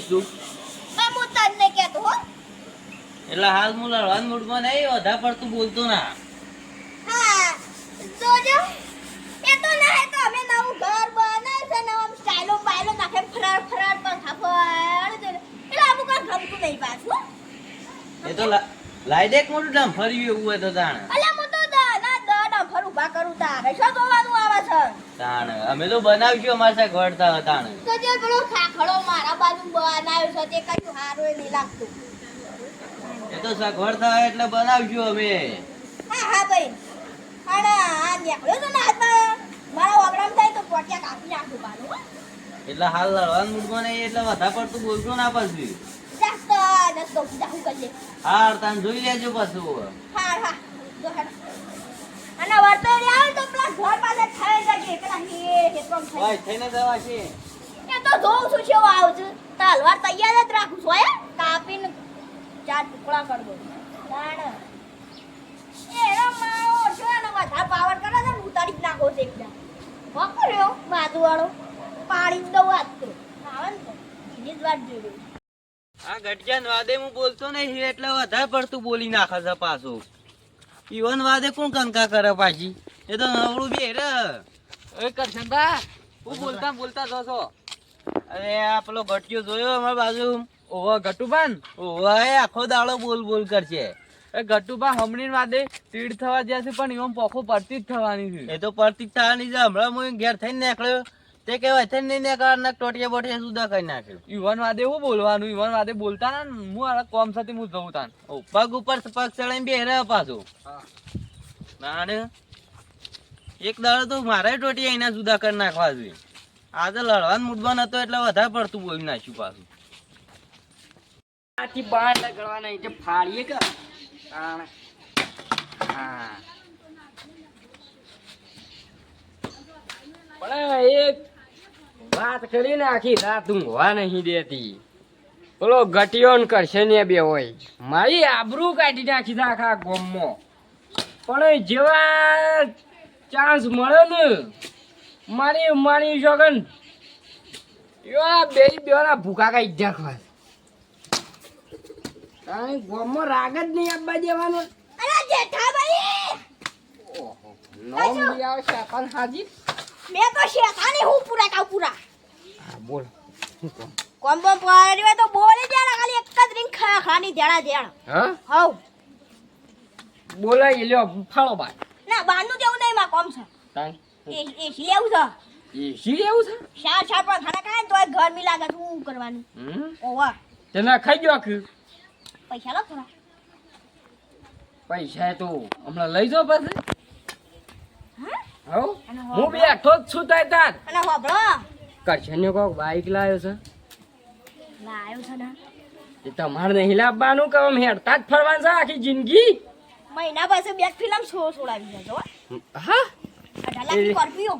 કહીશ તું હું તને કહેતો હો. એટલે હાલ હું લડવાનું મૂડમાં નહીં, વધારે પડતું બોલતો ના. હા જોજો એ તો ના હે તો અમે નવું ઘર બનાવ્યું છે, નવા સ્ટાઈલો બાઈલો નાખે ફરાર ફરાર પંખા ફળ એટલે અમુક ગમતું નહીં પાછું. એ તો લાઈ દે એક મોટું ડમ્ફર્યું એવું હોય તો તાણ. અલ્યા હું તો ડમ્ફર ઊભા કરું તારે શું જોવાનું આવે છે? તાણ અમે તો બનાવશું અમારા ઘર તાણ. તો જે પેલો ખાખડો મારા બાજુ બનાવ્યો છે તે કશું સારું નહીં લાગતું. એ તો સગવડ થાય એટલે બનાવશું અમે. હા હા ભાઈ અને આ નીકળ્યો છે ને હાથમાં મારા ઓગળામ થાય તો પોટિયા કાપી નાખું પાછું હો. એટલે હાલ લડવાનું મૂડમાં નહીં એટલે વધારે પડતું બોલતો ના પાછું. જાસ્તો નસ્તો જાહુ કરી લે. હાર તાન જોઈ લેજો પાછું. હા હા જો હેડ અને વર્તોડી આવે તો પેલા ઘર પાસે થઈ જજે પેલા હેતમ થઈ ભાઈ થઈને જવા છે. એ તો જોઉં છું કેવો આવશે તલવાર તૈયાર જ રાખું છું હે કાપીને 4 ટુકડા કરી દો દાણ એનો માવો જો એનો વધારે પાવર કરે છે ને ઉતારી જ નાખો છે એકદમ વકર્યો બાજુવાળો પાડી દઉં આજ તો આવે ને તો એની જ વાત જોઈ આ ગટજાન વાદે હું બોલતો નહીં એટલે વધારે પડતું બોલી નાખે છે પાછું. ઈવન વાદે કોણ કંકા કરે પાછી, એ તો નવળું બે રે. એ કરશનતા હું બોલતા બોલતા જો છો. અરે આ પેલો ગટિયો જોયો અમારી બાજુ? ઓહો ગટુબાન, ઓય આખો દાડો બોલ બોલ કરશે. એ ગટુબા હમણી વાદે તીડ થવા જ્યાં છે પણ એમ પોખો પડતી જ થવાની છે. એ તો પડતી જ થવાની છે. હમણાં હું ઘેર થઈને નીકળ્યો તે કહેવાય થઈને નહીં નીકળવા ટોટિયા બોટિયા સુધા કરી નાખ્યો. ઈવન વાદે હું બોલવાનું, ઈવન વાદે બોલતા ના ને હું આ કોમ સાથે હું જઉં તાન. પગ ઉપર પગ ચડાઈને બે રહે પાછું. નાને એક દાડો તો મારે ટોટિયા એના સુધા કરી નાખવા જોઈએ. આજે લડવાનું મૂડમાં નતો એટલે વધારે પડતું બોલી નાખ્યું પાછું. આથી બહાર લગાડવાના એટલે ફાડીએ કે હા પણ એક વાત કરીને આખી રાત ઊંઘવા નહીં દેતી. પેલો ગટિયો ને કરશે ને બે હોય મારી આબરૂ કાઢી નાખી દે આખા ગામમાં. પણ જેવા ચાન્સ મળ્યો ને મારી મારી શોગન એવા બેના ભૂખા કઈ જાખવા કાંઈ ગામમાં રાગ જ નહીં આપવા દેવાનો. અરે જેઠાભાઈ ઓહો નોમ લિયા શાપાન હાજી મેં તો શેતાની હું પૂરા કાવ પૂરા હા બોલ કોમ બોમ પાડ્યો તો બોલી દે ખાલી એક જ રીંગ ખાની ધેડા ધેડ હા હવ બોલાય લ્યો ફાળો બાય ના બાનું જેવું નહીં માં કોમ છે તાન એ લેવું છે એસી એવું છે શાર પણ ખાના ખાય તોય ગરમી લાગે તો શું કરવાનું ઓવા તેના ખાઈ ગયો આખું પૈસા લો થોડા પૈસા તો હમણાં લઈ જાઓ પછી હા હવ હું બેઠો જ છું તાય તાર અને હોબળો કરશે ને કોક બાઈક લાવ્યો છે લાયો છે ને એ તમારે નહીં લાવવાનું કે આમ હેડતા જ ફરવાનું છે આખી જિંદગી મહિના પછી બે ફિલ્મ છોડાવી દેજો હા 18 લાખ સ્કોર્પિયો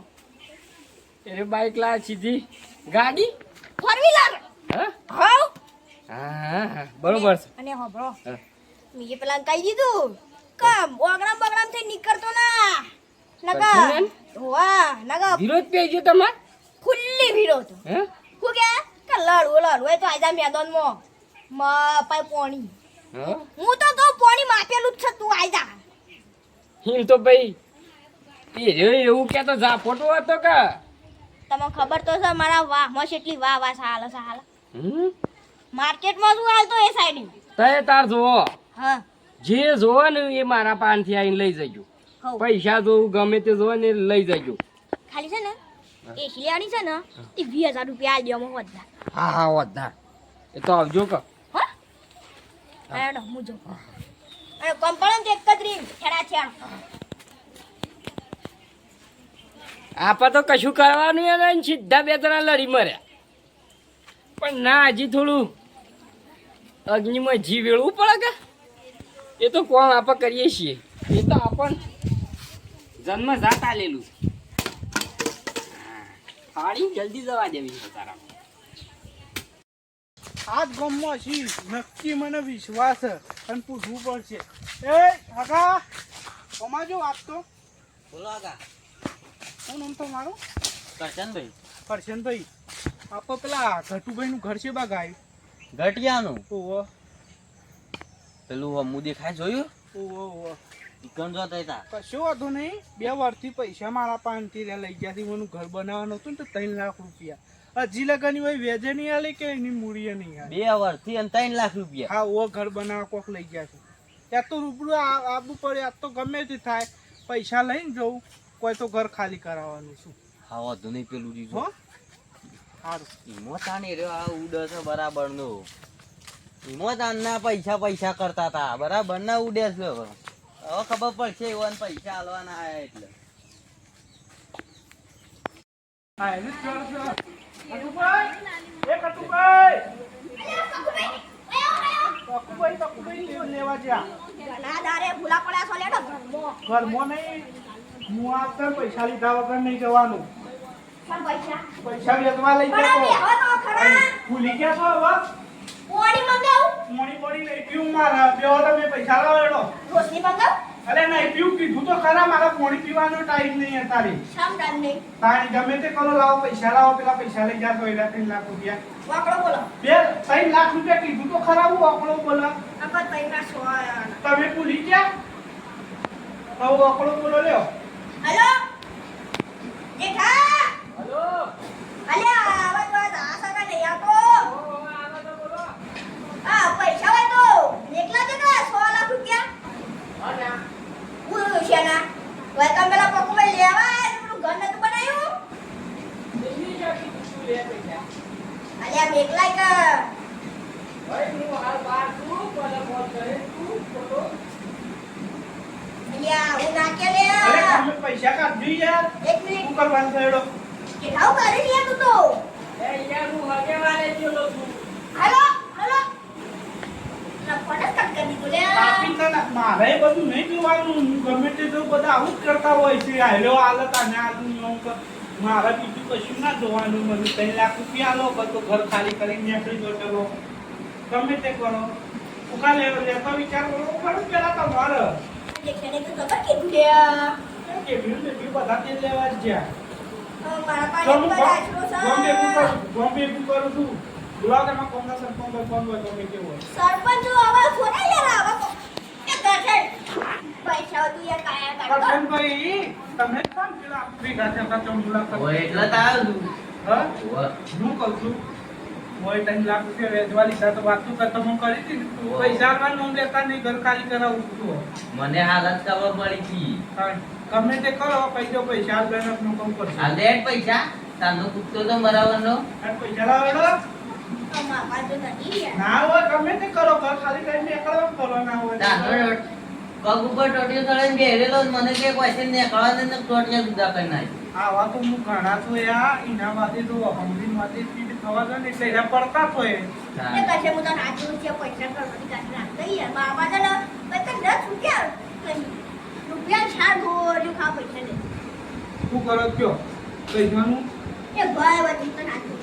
એ બાઈક લાવ સીધી ગાડી ફોર વ્હીલર હા હા હા બરોબર છે અને હોબળો હા. મીએ પેલા કહી દીધું કમ ઓગરામ બગરામ થી નીકળતો ના નકા કરશું વાહ નકા વિરોધ પે ગયો તમાર ખુલ્લી ભીડો તો હે હું કે લડવું એ તો આજા મેદાન માં પાઈ પોણી હા હું તો કહું પોણી માપેલું જ છે તું આજા હિમ તો ભાઈ એ રહ્યો એવું કે તો જા ફોટો હતો કે તમને ખબર તો છે મારા વાહ માં કેટલી વાહ વાહ સાલ માર્કેટમાં શું હાલતો એ સાઈડ તય તાર જોવો હા જે જોવો ને એ મારા પાનથી આવીને લઈ જજો હઉ. પૈસા જોવું ગમે તે જોવો ને લઈ જજો ખાલી છે ને એ શિયાળી છે ને એ 20000 રૂપિયા આલ દેવામાં વધા હા હા વધા એ તો આવજો કે હા એડો મુજો અને કંપણ એક જ રીંગ છેડા છેડ આપા તો કશું કરવાનું એને સીધા બે ત્રણ લડી મર્યા પણ ના હજી થોડું અગ્નિમાં જી વેળવું પડે કે એ તો કોણ આપણે કરીએ છીએ એ તો આપણ જન્મ જાત આલેલું ફાડી જલ્દી જવા દેવી છે તારા આજ ગામમાં છી નક્કી મને વિશ્વાસ છે અને પૂછવું પડશે. એ કાકા અમાજો વાત તો બોલો આગા. શું નામ તમારું? કરશનભાઈ. કરશનભાઈ આપણે પેલા ઘટુભાઈ નું ઘર છે બા ગાય ઘટિયાનું ઓવો પેલું અમુ દેખાય જોયું ઓવો ચિકન જો તૈતા કશો વાંધો નહીં 2 વર્ષથી પૈસા મારા પાસેથી લઈ ગયા હતી મને ઘર બનાવવાનું હતું ને તો 3 લાખ રૂપિયા હજી લગન હોય વેજે નહીં આલે કે એની મૂડીએ નહીં આલે 2 વર્ષથી અને 3 લાખ રૂપિયા હા ઓ ઘર બનાવવા કોક લઈ ગયા છે ત્યાં તો રૂબરૂ આવવું પડે આ તો ગમે તે થાય પૈસા લઈને જવું કોઈ તો ઘર ખાલી કરાવવાનું શું હા વધુ નહીં પેલું હો દીધું સારું ઈમો તાણી રહ્યો આ ઉડે છે બરાબર નો ઈમો તાણના પૈસા કરતા હતા બરાબર ના ઉડે છે હવે ખબર પડશે એવાને પૈસા આલવાના આયા એટલે હા એને જ કરો છો કટુભાઈ એ કટુભાઈ કકુભાઈ લેવા જ્યાં ઘણા દારે ભૂલા પડ્યા છો લેડો ઘરમાં. ઘરમાં નહીં હું આ પૈસા લીધા વગર નહીં જવાનું પણ પૈસા પૈસા વેચવા લઈ પણ જતો બેહો તો ખરા ભૂલી ગયા છો હવે પોણી મંગાવું મોણી મોણી નહીં પીવું મારા બેહો તમે પૈસા લાવો એનો રોટલી મંગાવું અરે નહીં પીવું કીધું તો ખરા મારા પોણી પીવાનો ટાઈમ નહીં અત્યારે શામ ટાઈમ નહીં તાણી ગમે તે કરો લાવો પૈસા લાવો પેલા પૈસા લઈ જાતો એલા 3 લાખ રૂપિયા વાકડો બોલો 3 લાખ રૂપિયા કીધું તો ખરા હું આંકડો બોલો આપત પૈસા સો તમે ભૂલી ગયા હવે આંકડો બોલો લ્યો હેલો જેઠા હલો અલ્યા આવાજ વાત આ સગા નહીં આપો આવો તો બોલો આ પૈસા હોય તો એકલા જ ને 100 લાખ રૂપિયા અને હું છે ના વેલકમ પેલા પકુભાઈ લેવા પેલું ઘર નતું બનાવ્યું દિલ્હી જાતી તું લે પૈસા અલ્યા મેકલાય કે ભાઈ હું હાલ બહાર છું કોને ફોન કરે તું ફોટો અલ્યા હું નાકે લે અરે તમે પૈસા કાઢજો યાર એક મિનિટ શું કરવાનું થયો કે હાઉ કરી લે તું તો એ યાર હું હગે વાલે ગયો છું હેલો હેલો ના ફોન જ કટ કરી દીધું લે કાપી તને મારે બધું નહીં જોવાનું હું ગમે તે તો બધા આવું જ કરતા હોય છે આયલો હાલત આને આલું એવું કર મારે બીજું કશું ના જોવાનું મને 3 લાખ રૂપિયા આલો બધું ઘર ખાલી કરીને નીકળી જો ચલો ગમે તે કરો ઉકા લેતો વિચાર કરો ખરું પેલા તમારે જેઠાને તો ખબર કીધું લે કે બીજું બધા તે લેવા જ ગયા મારા પાસે બધા આશરો બોમ્બે કરું છું બોલાવ તેમાં કોમના સરપંચ ફોન હોય ગમે તે હોય સરપંચ હવે છોડા યાર આવા તો એ કરશે પૈસા તું યાર કાયા કાઢો કરશનભાઈ તમે કોણ પેલા ભેગા થયા ચંબુલા કરો ઓય એટલે તો આવ્યું હા ઓય હું કહું છું હોય 3 લાખ રૂપિયા વેચવા લીધા તો વાત તો ખતમ કરી હતી પૈસા આલવાનું નામ લેતા નહીં ઘર ખાલી કરાવું છું મને હાલત ખબર પડી કી ગમે તે કરો પૈસા આલ બેન નો કામ કરશે હાલ દે પૈસા તાનો કુત્તો તો બરાબરનો અને પૈસા લાવેલો અમારા પાસે નથી યાર ના હોય ગમે તે કરો ઘર ખાલી કરીને એકલા કરો ના હોય તાનો પગ ઉપર ટોટીઓ તળીને બેરેલો મને કે ક્વેશ્ચન ને કળાને ને ટોટીઓ જુદા કરી નાખી આવા તો હું ઘણા તો યા એના વાતે તો હમણાં વાતે ફીટ થવા દો ને એટલે એના પડતા તો એ એ કશે હું તો નાચું છે પૈસા કરવાની કાઢી નાખતા યાર મારા પાસે ને પૈસા 10 રૂપિયા છાડ ગોળ્યું ખા પૈસા લે શું કરો કયો પૈસાનું એ ભાઈ વધી તો નાચું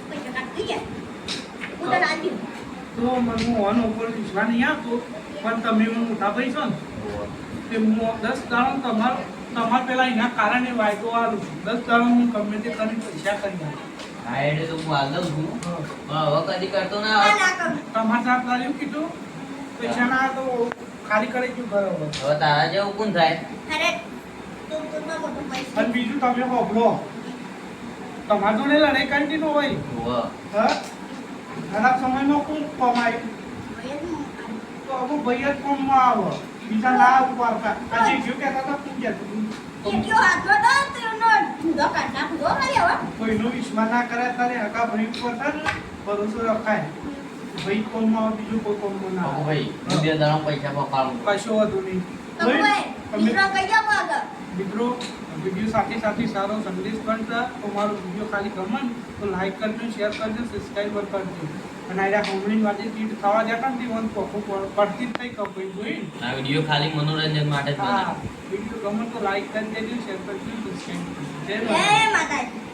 પૈસા કાઢી ગયા હું તો નાચી તો મને હું ઓન ઉપર વિશ્વાસ નહીં આવતો પણ તમે મને મોટા ભાઈ છો ને તે હું 10 દાડો તમાર પેલા એના કારણે વાયદો આલું 10 દાડો હું ગમે તે કરી પૈસા કરી નાખું હા એટલે તો હું હાલ દઉં છું પણ હવે કદી કરતો ના ના આવે ના કર તમારે સાથ લાવ્યું કીધું પૈસા ના તો ખાલી કરી ગયું બરોબર હવે તારા જેવું કોણ થાય અરે તું માં મોટો પૈસા અને બીજું તમે હોભળો તમારા જોડે લડાઈ કન્ટિન્યુ હોય ઓય હા ખરાબ સમયમાં કોણ કમાય તો અમુક ભાઈ જ કોમમાં આવો બીજા ના ઉપાડતા આજે ગયું કહેતા હતા શું કહેતું એટલો હાથો તો તેનો જુદો કાઢ નાખું જો મારી હવે કોઈનો વિશ્વાસ ના કરે તારે હકા ભાઈ ઉપર થાય ને ભરોસો રખાય ભાઈ કોમમાં આવે બીજું કોઈ કોમમાં ના આવે ભાઈ હું 2 દાડા પૈસા પકાડું કશો વધુ નહીં તો ભાઈ મિત્રો કહી જાવ આગળ મિત્રો વિડીયો સાથે સારો સંદેશ પણ છે તો મારો વિડીયો ખાલી ગમે ને તો લાઈક કરજો શેર કરજો સબસ્ક્રાઈબર કરજો અને આ હોમણી વાજે કીટ થવા જતા ને વન કોકો પડતી જ થઈ કપાઈ જોઈ આ વિડિયો ખાલી મનોરંજન માટે જ હા બનાવ્યો વિડીયો ગમે તો લાઈક કરી દેજો શેર કરજો સબસ્ક્રાઈબ કરજો જય જય માતા માતાજી